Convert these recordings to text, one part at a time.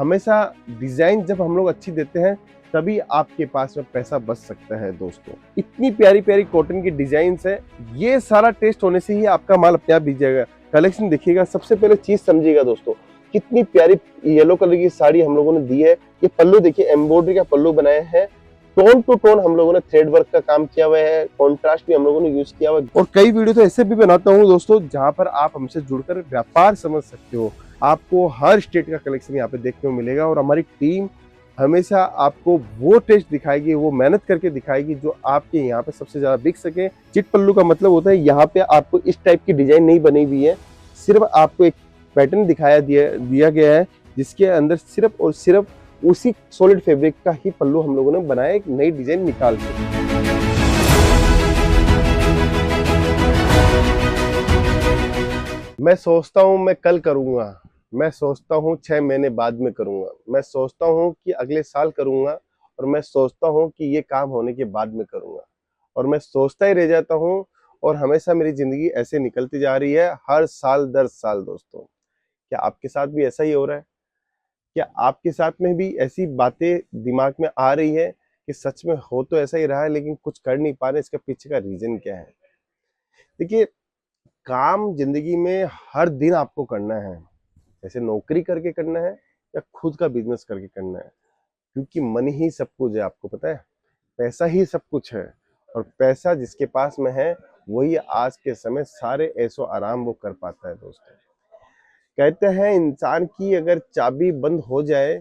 हमेशा डिजाइन जब हम लोग अच्छी देते हैं तभी आपके पास में पैसा बच सकता है दोस्तों। इतनी प्यारी प्यारी कॉटन की डिजाइन है, ये सारा टेस्ट होने से ही आपका माल अपने आप बिक जाएगा। कलेक्शन देखिएगा, सबसे पहले चीज समझिएगा दोस्तों, कितनी प्यारी येलो कलर की साड़ी हम लोगों ने दी है। ये पल्लू देखिए, एम्ब्रॉयडरी का पल्लू बनाया है, टोन टू टोन हम लोगों ने थ्रेड वर्क का काम किया हुआ है, कॉन्ट्रास्ट भी हम लोगों ने यूज किया हुआ है। और कई वीडियो तो ऐसे भी बनाता हूँ दोस्तों जहां पर आप हमसे जुड़कर व्यापार समझ सकते हो। आपको हर स्टेट का कलेक्शन यहाँ पे देखने को मिलेगा और हमारी टीम हमेशा आपको वो टेस्ट दिखाएगी, वो मेहनत करके दिखाएगी जो आपके यहाँ पे सबसे ज्यादा बिक सके। चिट पल्लू का मतलब होता है यहाँ पे आपको इस टाइप की डिजाइन नहीं बनी हुई है, सिर्फ आपको एक पैटर्न दिया गया है जिसके अंदर सिर्फ और सिर्फ उसी सॉलिड फैब्रिक का ही पल्लू हम लोगों ने बनाया, एक नई डिजाइन निकाल के। मैं सोचता हूँ मैं कल करूंगा, मैं सोचता हूँ 6 महीने बाद में करूंगा, मैं सोचता हूँ कि अगले साल करूंगा, और मैं सोचता हूँ कि ये काम होने के बाद में करूंगा, और मैं सोचता ही रह जाता हूँ। और हमेशा मेरी जिंदगी ऐसे निकलती जा रही है, हर साल दर साल दोस्तों। क्या आपके साथ भी ऐसा ही हो रहा है? क्या आपके साथ में भी ऐसी बातें दिमाग में आ रही है कि सच में हो तो ऐसा ही रहा है लेकिन कुछ कर नहीं पा रहे? इसके पीछे का रीजन क्या है? देखिए, काम जिंदगी में हर दिन आपको करना है, जैसे नौकरी करके करना है या खुद का बिजनेस करके करना है, क्योंकि मनी ही सब कुछ है। आपको पता है, पैसा ही सब कुछ है, और पैसा जिसके पास में है वही आज के समय सारे ऐशो आराम वो कर पाता है दोस्तों। कहते हैं इंसान की अगर चाबी बंद हो जाए,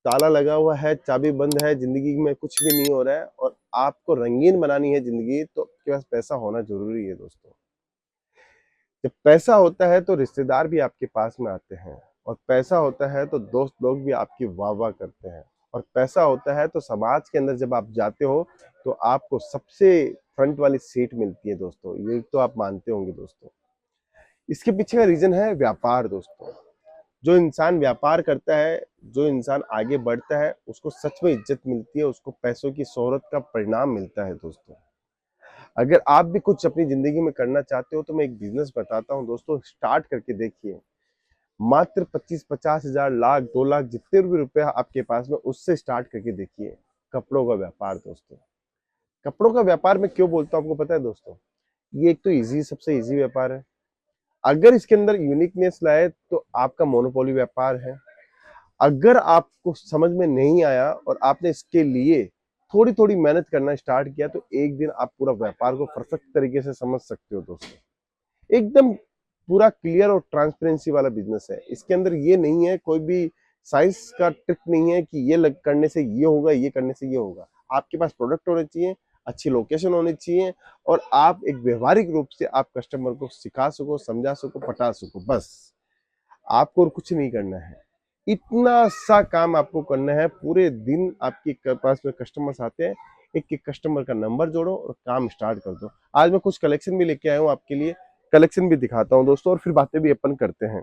ताला लगा हुआ है, चाबी बंद है, जिंदगी में कुछ भी नहीं हो रहा है, और आपको रंगीन बनानी है जिंदगी, तो आपके पास पैसा होना जरूरी है दोस्तों। जब पैसा होता है तो रिश्तेदार भी आपके पास में आते हैं, और पैसा होता है तो दोस्त लोग भी आपकी वाह वाह करते हैं, और पैसा होता है तो समाज के अंदर जब आप जाते हो तो आपको सबसे फ्रंट वाली सीट मिलती है दोस्तों। ये तो आप मानते होंगे दोस्तों। इसके पीछे का रीजन है व्यापार दोस्तों। जो इंसान व्यापार करता है, जो इंसान आगे बढ़ता है, उसको सच में इज्जत मिलती है, उसको पैसों की शोहरत का परिणाम मिलता है दोस्तों। अगर आप भी कुछ अपनी जिंदगी में करना चाहते हो तो मैं एक बिजनेस बताता हूँ दोस्तों, स्टार्ट करके देखिए। मात्र 25-50 हजार, लाख, 2 लाख, जितने भी रुपए आपके पास में, उससे स्टार्ट करके देखिए कपड़ों का व्यापार दोस्तों। कपड़ों का व्यापार मैं क्यों बोलता हूँ आपको पता है दोस्तों? ये एक तो इजी, सबसे इजी व्यापार है। अगर इसके अंदर यूनिकनेस लाए तो आपका मोनोपोली व्यापार है। अगर आपको समझ में नहीं आया और आपने इसके लिए थोड़ी थोड़ी मेहनत करना स्टार्ट किया तो एक दिन आप पूरा व्यापार को परफेक्ट तरीके से समझ सकते हो दोस्तों। एकदम पूरा क्लियर और ट्रांसपेरेंसी वाला बिजनेस है। इसके अंदर ये नहीं है, कोई भी साइंस का ट्रिक नहीं है कि करने से ये होगा, ये करने से ये होगा। आपके पास प्रोडक्ट होने चाहिए, अच्छी लोकेशन होनी चाहिए, और आप एक व्यवहारिक रूप से आप कस्टमर को सिखा सको, समझा सको, पटा सको, बस। आपको और कुछ नहीं करना है। इतना सा काम आपको करना है। पूरे दिन आपके पास में कस्टमर्स आते हैं, एक एक कस्टमर का नंबर जोड़ो और काम स्टार्ट कर दो। आज मैं कुछ कलेक्शन भी लेके आया हूँ आपके लिए, कलेक्शन भी दिखाता हूँ दोस्तों, और फिर बातें भी अपन करते हैं।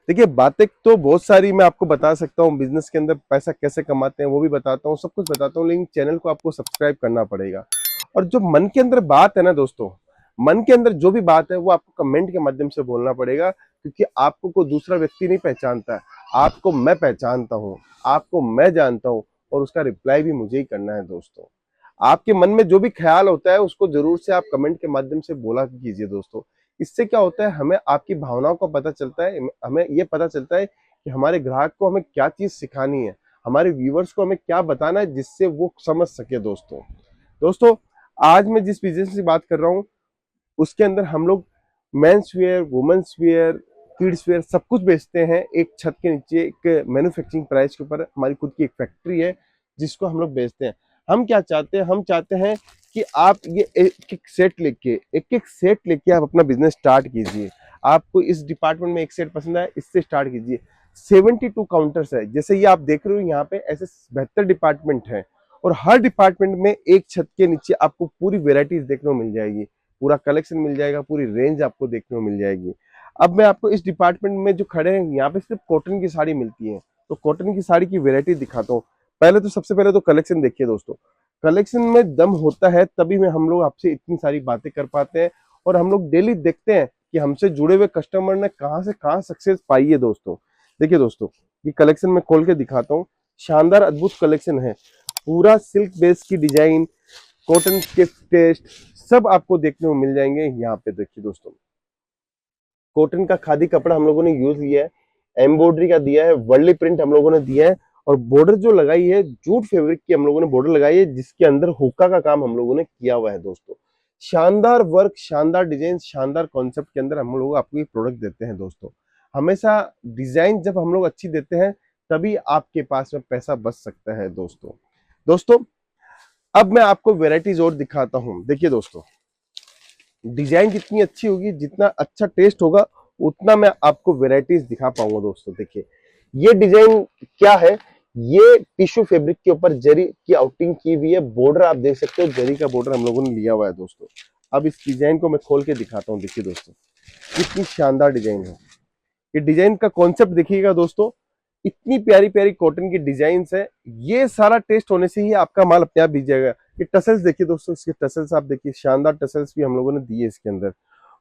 देखिए, बातें तो बहुत सारी मैं आपको बता सकता हूँ, बिजनेस के अंदर पैसा कैसे कमाते हैं वो भी बताता हूँ, सब कुछ बताता हूँ, लेकिन चैनल को आपको सब्सक्राइब करना पड़ेगा। और जो मन के अंदर बात है ना दोस्तों, मन के अंदर जो भी बात है वो आपको कमेंट के माध्यम से बोलना पड़ेगा, क्योंकि आपको कोई दूसरा व्यक्ति नहीं पहचानता है, आपको मैं पहचानता हूँ, आपको मैं जानता हूँ, और उसका रिप्लाई भी मुझे ही करना है दोस्तों। आपके मन में जो भी ख्याल होता है उसको जरूर से आप कमेंट के माध्यम से बोला कीजिए दोस्तों। इससे क्या होता है, हमें आपकी भावनाओं का पता चलता है, हमें ये पता चलता है कि हमारे ग्राहक को हमें क्या चीज सिखानी है, हमारे व्यूवर्स को हमें क्या बताना है जिससे वो समझ सके दोस्तों। दोस्तों, आज मैं जिस बिजनेस की बात कर रहा हूँ उसके अंदर हम लोग men's wear, women's wear, kids wear सब कुछ बेचते हैं। एक छत के नीचे एक मैन्युफैक्चरिंग प्राइस के ऊपर हमारी खुद की एक फैक्ट्री है जिसको हम लोग बेचते हैं। हम क्या चाहते हैं, हम चाहते हैं कि आप ये एक एक सेट लेके आप अपना बिजनेस स्टार्ट कीजिए। आपको इस डिपार्टमेंट में एक सेट पसंद आया, इससे स्टार्ट कीजिए। 72 काउंटर्स है, जैसे ये आप देख रहे हो यहाँ पे, ऐसे 72 डिपार्टमेंट है, और हर डिपार्टमेंट में एक छत के नीचे आपको पूरी वेराइटीज देखने को मिल जाएगी, पूरा कलेक्शन मिल जाएगा, पूरी रेंज आपको देखने को मिल जाएगी। अब मैं आपको इस डिपार्टमेंट में जो खड़े हैं यहाँ पे सिर्फ कॉटन की साड़ी मिलती है, तो कॉटन की साड़ी की वेरायटी दिखाता हूँ। पहले तो सबसे पहले तो कलेक्शन देखिए दोस्तों। कलेक्शन में दम होता है तभी में हम लोग आपसे इतनी सारी बातें कर पाते हैं, और हम लोग डेली देखते हैं कि हमसे जुड़े हुए कस्टमर ने कहाँ से कहाँ सक्सेस पाई है दोस्तों। देखिए दोस्तों, ये कलेक्शन मैं खोल के दिखाता हूँ। शानदार अद्भुत कलेक्शन है, पूरा सिल्क बेस की डिजाइन, कॉटन के टेस्ट सब आपको देखने को मिल जाएंगे यहाँ पे। देखिए दोस्तों, कॉटन का खादी कपड़ा हम लोगों ने यूज किया है, एम्ब्रॉयडरी का दिया है, वर्ली प्रिंट हम लोगों ने दिया है, और बॉर्डर जो लगाई है जूट फैब्रिक की हम लोगों ने बॉर्डर लगाई है, जिसके अंदर हुक्का का काम हम लोगों ने किया हुआ है दोस्तों। शानदार वर्क, शानदार डिजाइन, शानदार कॉन्सेप्ट के अंदर हम लोग आपको ये प्रोडक्ट देते हैं दोस्तों। हमेशा डिजाइन जब हम लोग अच्छी देते हैं तभी आपके पास में पैसा बच सकता है दोस्तों। दोस्तों, अब मैं आपको वेराइटीज और दिखाता हूँ। देखिए दोस्तों, डिजाइन जितनी अच्छी होगी, जितना अच्छा टेस्ट होगा, उतना मैं आपको वेराइटीज दिखा पाऊंगा दोस्तों। देखिए, ये डिजाइन क्या है, ये टिश्यू फैब्रिक के ऊपर जरी की आउटिंग की हुई है, बॉर्डर आप देख सकते हो, जरी का बॉर्डर हम लोगों ने लिया हुआ है दोस्तों। अब इस डिजाइन को मैं खोल के दिखाता हूँ। देखिए दोस्तों, कितनी शानदार डिजाइन है। ये डिजाइन का कॉन्सेप्ट देखिएगा दोस्तों, इतनी प्यारी प्यारी कॉटन की डिजाइन है। ये सारा टेस्ट होने से ही आपका माल अपने आप बिक जाएगा। ये टसल्स देखिए दोस्तों, इसके टसल्स आप देखिए, शानदार टसल्स भी हम लोगों ने दिए इसके अंदर।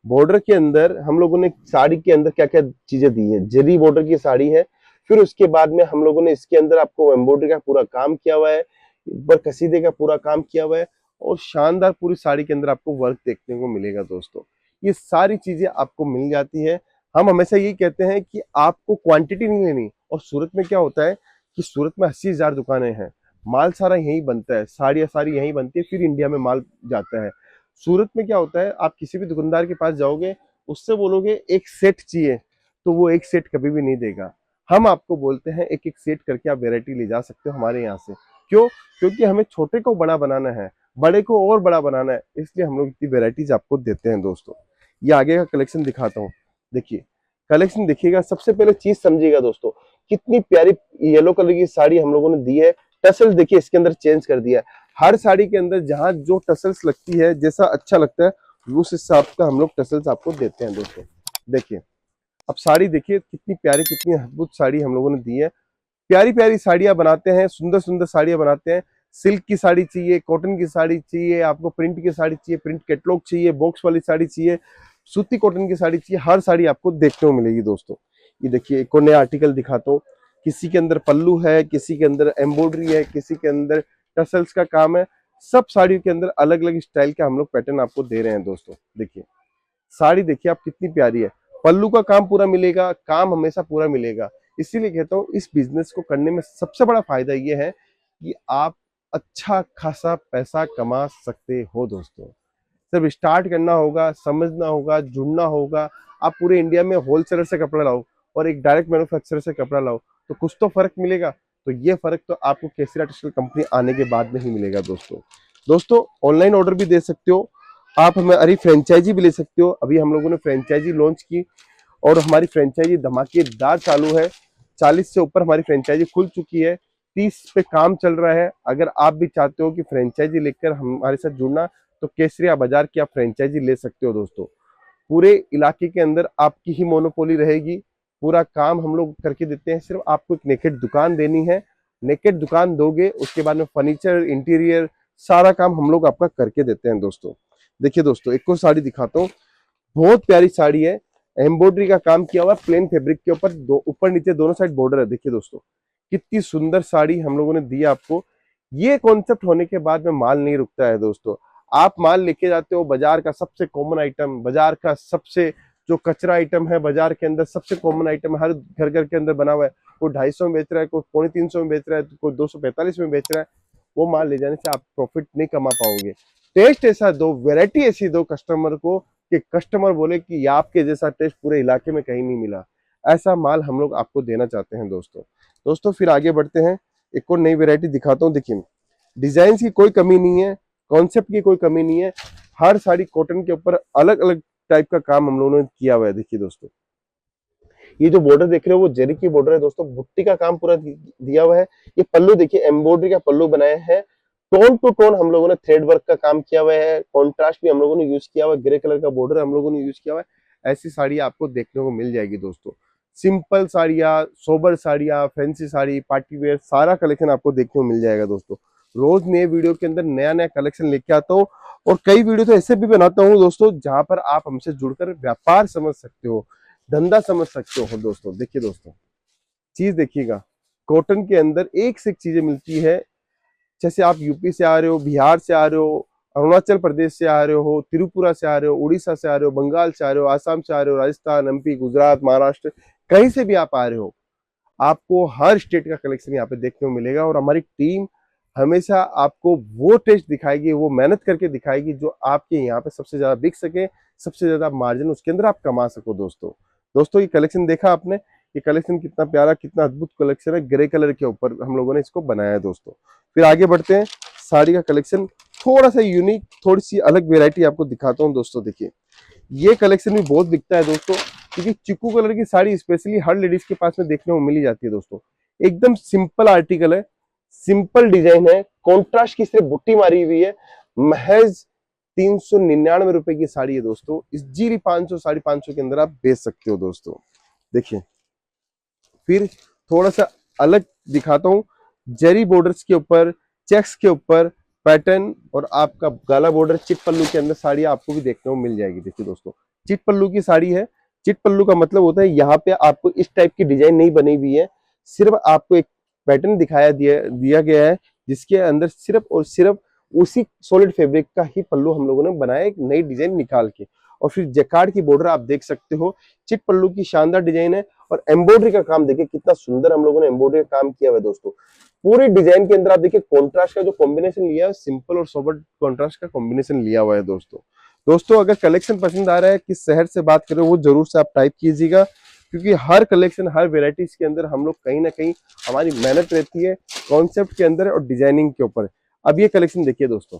बॉर्डर के अंदर हम लोगों ने साड़ी के अंदर क्या क्या चीजें दी है, जरी बॉर्डर की साड़ी है। फिर उसके बाद में हम लोगों ने इसके अंदर आपको एम्ब्रॉयडरी का पूरा काम किया हुआ है, ऊपर कसीदे का पूरा काम किया हुआ है, और शानदार पूरी साड़ी के अंदर आपको वर्क देखने को मिलेगा दोस्तों। ये सारी चीजें आपको मिल जाती है। हम हमेशा यही कहते हैं कि आपको क्वांटिटी नहीं लेनी। और सूरत में क्या होता है कि सूरत में 80,000 दुकानें हैं, माल सारा यहीं बनता है, साड़ियाँ सारी यहीं बनती है, फिर इंडिया में माल जाता है। सूरत में क्या होता है, आप किसी भी दुकानदार के पास जाओगे, उससे बोलोगे एक सेट चाहिए, तो वो एक सेट कभी भी नहीं देगा। हम आपको बोलते हैं एक एक सेट करके आप वेरायटी ले जा सकते हो हमारे यहाँ से। क्यों? क्योंकि हमें छोटे को बड़ा बनाना है, बड़े को और बड़ा बनाना है, इसलिए हम लोग इतनी वेराइटीज आपको देते हैं दोस्तों। ये आगे का कलेक्शन दिखाता हूँ। देखिए, कलेक्शन देखिएगा, सबसे पहले चीज समझिएगा दोस्तों, कितनी प्यारी येलो कलर की साड़ी हम लोगों ने दी है। टसल देखिए इसके अंदर चेंज कर दिया है, हर साड़ी के अंदर जहां जो टसल्स लगती है, जैसा अच्छा लगता है उस हिसाब का हम लोग टसल्स आपको देते हैं दोस्तों। देखिए, अब साड़ी देखिए कितनी प्यारी, कितनी अद्भुत साड़ी हम लोगों ने दी है। प्यारी प्यारी साड़ियां बनाते हैं, सुंदर सुंदर साड़ियां बनाते हैं। सिल्क की साड़ी चाहिए, कॉटन की साड़ी चाहिए, आपको प्रिंट की साड़ी चाहिए, प्रिंट कैटलॉग चाहिए, बॉक्स वाली साड़ी चाहिए, सूती कॉटन की साड़ी चाहिए, हर साड़ी आपको देखने को मिलेगी दोस्तों। ये देखिए, एक और नया आर्टिकल दिखाता हूँ। किसी के अंदर पल्लू है, किसी के अंदर एम्ब्रॉयडरी है, किसी के अंदर टसल्स का काम है। सब साड़ियों के अंदर अलग अलग स्टाइल का हम लोग पैटर्न आपको दे रहे हैं दोस्तों। देखिए, साड़ी देखिए आप कितनी प्यारी है, पल्लू का काम पूरा मिलेगा, काम हमेशा पूरा मिलेगा। इसीलिए कहता हूँ इस बिजनेस को करने में सबसे बड़ा फायदा ये है कि आप अच्छा खासा पैसा कमा सकते हो दोस्तों। सिर्फ स्टार्ट करना होगा, समझना होगा, जुड़ना होगा। आप पूरे इंडिया में होलसेलर से कपड़ा लाओ और एक डायरेक्ट मैन्युफैक्चरर से कपड़ा लाओ, तो कुछ तो फर्क मिलेगा। तो ये फर्क तो आपको केसरिया टेक्सटाइल कंपनी आने के बाद में ही मिलेगा दोस्तों। दोस्तों, ऑनलाइन ऑर्डर भी दे सकते हो आप, हमारी फ्रेंचाइजी भी ले सकते हो। अभी हम लोगों ने फ्रेंचाइजी लॉन्च की और हमारी फ्रेंचाइजी धमाकेदार चालू है। 40 से ऊपर हमारी फ्रेंचाइजी खुल चुकी है, 30 पे काम चल रहा है। अगर आप भी चाहते हो कि फ्रेंचाइजी लेकर हमारे साथ जुड़ना, तो केसरिया बाजार की आप फ्रेंचाइजी ले सकते हो दोस्तों। पूरे इलाके के अंदर आपकी ही मोनोपोली रहेगी, पूरा काम हम लोग करके देते हैं। सिर्फ आपको एक नेकेड दुकान देनी है, नेकेड दुकान दोगे, उसके बाद में फर्नीचर, इंटीरियर, सारा काम हम लोग आपका करके देते हैं दोस्तों। देखिए दोस्तों, एक और साड़ी दिखाता हूँ, बहुत प्यारी साड़ी है, एम्ब्रॉयडरी का काम किया हुआ है, प्लेन फैब्रिक के ऊपर ऊपर नीचे दोनों साइड बॉर्डर है। देखिए दोस्तों, कितनी सुंदर साड़ी हम लोगों ने दी है आपको। ये कॉन्सेप्ट होने के बाद में माल नहीं रुकता है दोस्तों। आप माल लेके जाते हो, बाजार का सबसे कॉमन आइटम, बाजार का सबसे जो कचरा आइटम है, बाजार के अंदर सबसे कॉमन आइटम, हर घर घर के अंदर बना हुआ है। कोई 250 में बेच रहा है, कोई 350 में बेच रहा है, कोई 245 में बेच रहा है। वो माल ले जाने से आप प्रॉफिट नहीं कमा पाओगे। टेस्ट ऐसा दो, वेराइटी ऐसी दो कस्टमर को कि कस्टमर बोले कि ये आपके जैसा टेस्ट पूरे इलाके में कहीं नहीं मिला। ऐसा माल हम लोग आपको देना चाहते हैं दोस्तों। दोस्तों, फिर आगे बढ़ते हैं, एक और नई वेरायटी दिखाता हूँ। देखिए, डिजाइन की कोई कमी नहीं है, कॉन्सेप्ट की कोई कमी नहीं है। हर साड़ी कॉटन के ऊपर अलग अलग टाइप का काम हम लोगों ने किया हुआ है। देखिए दोस्तों, ये जो बॉर्डर देख रहे हो वो जरी की बॉर्डर है दोस्तों, बुट्टी का काम पूरा दिया हुआ है। ये पल्लू देखिए, एम्ब्रॉयडरी का पल्लू बनाया है, टोन टू टोन हम लोगों ने थ्रेड वर्क का काम किया हुआ है, कॉन्ट्रास्ट भी हम लोगों ने यूज किया हुआ है, ग्रे कलर का बॉर्डर हम लोगों ने यूज किया हुआ है। ऐसी साड़ी आपको देखने को मिल जाएगी दोस्तों। सिंपल साड़ियाँ, सोबर साड़ियाँ, फैंसी साड़ी, पार्टी वेयर, सारा कलेक्शन आपको देखने को मिल जाएगा दोस्तों। रोज नए वीडियो के अंदर नया नया कलेक्शन लेके आता हूँ, और कई वीडियो तो ऐसे भी बनाता हूँ दोस्तों जहां पर आप हमसे जुड़कर व्यापार समझ सकते हो, धंधा समझ सकते हो दोस्तों। देखिए दोस्तों, चीज देखिएगा, कॉटन के अंदर एक से एक चीजें मिलती है। जैसे आप यूपी से आ रहे हो, बिहार से आ रहे हो, अरुणाचल प्रदेश से आ रहे हो, त्रिपुरा से आ रहे हो, उड़ीसा से आ रहे हो, बंगाल से आ रहे हो, आसाम से आ रहे हो, राजस्थान, एमपी, गुजरात, महाराष्ट्र, कहीं से भी आप आ रहे हो, आपको हर स्टेट का कलेक्शन यहाँ पे देखने को मिलेगा। और हमारी टीम हमेशा आपको वो टेस्ट दिखाएगी, वो मेहनत करके दिखाएगी जो आपके यहाँ पे सबसे ज्यादा बिक सके, सबसे ज्यादा मार्जिन उसके अंदर आप कमा सको। दोस्तों ये कलेक्शन देखा आपने, ये कलेक्शन कितना प्यारा, कितना अद्भुत कलेक्शन है, ग्रे कलर के ऊपर हम लोगों ने इसको बनाया है दोस्तों। फिर आगे बढ़ते हैं, साड़ी का कलेक्शन थोड़ा सा यूनिक, थोड़ी सी अलग वेरायटी आपको दिखाता हूँ दोस्तों। देखिए ये कलेक्शन भी बहुत बिकता है दोस्तों, क्योंकि चिकू कलर की साड़ी स्पेशली हर लेडीज के पास में देखने को मिल ही जाती है दोस्तों। एकदम सिंपल आर्टिकल है, सिंपल डिजाइन है, कॉन्ट्रास्ट की सिर्फ बुट्टी मारी हुई है, महज 399 रुपए की साड़ी है दोस्तों। इस जीरी 500 550 के अंदर आप बेच सकते हो दोस्तों। देखिए फिर थोड़ा सा अलग दिखाता हूँ, जरी बॉर्डर्स के ऊपर, चेक्स के ऊपर पैटर्न और आपका गाला बॉर्डर चिट पल्लू के अंदर साड़ी आपको भी देखने को मिल जाएगी। देखिए दोस्तों चिट पल्लू की साड़ी है। चिट पल्लू का मतलब होता है यहाँ पे आपको इस टाइप की डिजाइन नहीं बनी हुई है, सिर्फ आपको एक पैटर्न दिया गया है, जिसके अंदर सिर्फ और सिर्फ उसी सॉलिड फैब्रिक का ही पल्लू हम लोगों ने बनाया, एक नई डिजाइन निकाल के। और फिर जैकार्ड की बॉर्डर आप देख सकते हो, चिट पल्लू की शानदार डिजाइन है। और एम्ब्रॉयडरी का काम देखिए कितना सुंदर हम लोगों ने एम्ब्रॉयडरी का काम किया हुआ है दोस्तों। पूरी डिजाइन के अंदर आप देखिए कॉन्ट्रास्ट का जो कॉम्बिनेशन लिया है, सिंपल और सोबर कॉन्ट्रास्ट का कॉम्बिनेशन लिया हुआ है दोस्तों अगर कलेक्शन पसंद आ रहा है, किस शहर से बात करें वो जरूर से आप टाइप कीजिएगा, क्योंकि हर कलेक्शन, हर वेराइटीज के अंदर हम लोग कहीं ना कहीं हमारी मेहनत रहती है कॉन्सेप्ट के अंदर और डिजाइनिंग के ऊपर। अब ये कलेक्शन देखिए दोस्तों,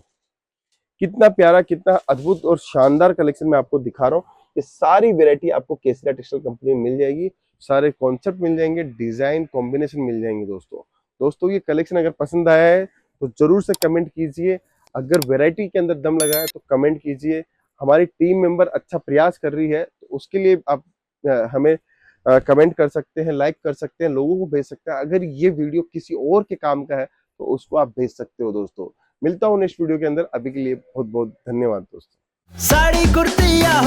कितना प्यारा, कितना अद्भुत और शानदार कलेक्शन मैं आपको दिखा रहा हूँ। ये सारी वेरायटी आपको केसरिया टेक्सटाइल कंपनी में मिल जाएगी, सारे कॉन्सेप्ट मिल जाएंगे, डिजाइन कॉम्बिनेशन मिल जाएंगे दोस्तों ये कलेक्शन अगर पसंद आया है तो जरूर से कमेंट कीजिए। अगर वैरायटी के अंदर दम लगा है तो कमेंट कीजिए। हमारी टीम मेंबर अच्छा प्रयास कर रही है तो उसके लिए आप हमें कमेंट कर सकते हैं, लाइक कर सकते हैं, लोगों को भेज सकते हैं। अगर ये वीडियो किसी और के काम का है तो उसको आप भेज सकते हो दोस्तों। मिलता हूँ नेक्स्ट वीडियो के अंदर, अभी के लिए बहुत बहुत धन्यवाद दोस्तों। साड़ी कुर्ती या